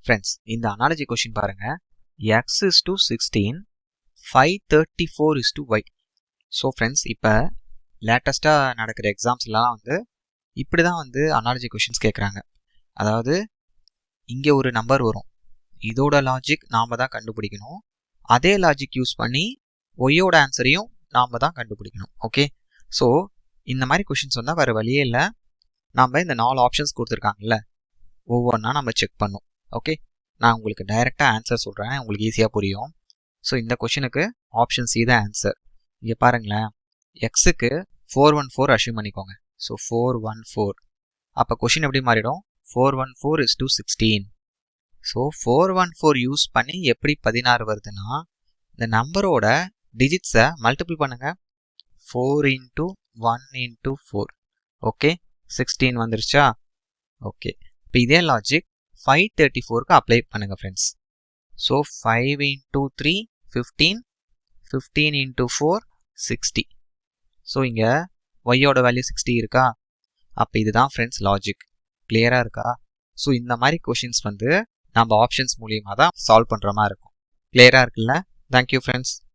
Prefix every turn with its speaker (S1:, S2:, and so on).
S1: Friends இந்த analogy question பாருங்க. x is to 16, 534 is to y. So friends இப்போ லேட்டஸ்ட்டாக நடக்கிற எக்ஸாம்ஸ்லாம் வந்து இப்படி தான் வந்து அனாலஜி கொஷின்ஸ் கேட்குறாங்க. அதாவது இங்கே ஒரு நம்பர் வரும், இதோட லாஜிக் நாம் தான் கண்டுபிடிக்கணும். அதே லாஜிக் யூஸ் பண்ணி ஒய்யோட ஆன்சரையும் நாம் தான் கண்டுபிடிக்கணும். ஓகே, ஸோ இந்த மாதிரி கொஷின்ஸ் வந்தால் வேறு வழியே இல்லை. நாம் இந்த 4 ஆப்ஷன்ஸ் கொடுத்துருக்காங்கல்ல, ஒவ்வொன்றா நம்ம செக் பண்ணோம். ஓகே, நான் உங்களுக்கு டைரெக்டாக ஆன்சர் சொல்கிறேன், உங்களுக்கு ஈஸியாக புரியும். ஸோ இந்த கொஷினுக்கு ஆப்ஷன் சி தான் ஆன்சர். இங்கே பாருங்களேன், எக்ஸுக்கு 414 அஷ்யூம் பண்ணிக்கோங்க. ஸோ 414, அப்போ கொஷின் எப்படி மாறிடும், 414 is to 16. ஸோ 414 யூஸ் பண்ணி எப்படி 16 வருதுன்னா, இந்த நம்பரோட டிஜிட்ஸை மல்டிபிள் பண்ணுங்க. 4 into 1 into 4. ஓகே, 16 வந்துருச்சா? ஓகே, இப்போ இதே லாஜிக் 534க்கு அப்ளை பண்ணுங்க friends. So 5 into 3 15, 15 into 4 60. So இங்கே ஒய்யோட வேல்யூ 60 இருக்கா? அப்போ இதுதான் ஃப்ரெண்ட்ஸ் லாஜிக். கிளியராக இருக்கா? ஸோ இந்த மாதிரி கொஷின்ஸ் வந்து நம்ம ஆப்ஷன்ஸ் மூலியமாக தான் சால்வ் பண்ணுற மாதிரி இருக்கும். கிளியராக இருக்குல்ல? Thank you friends.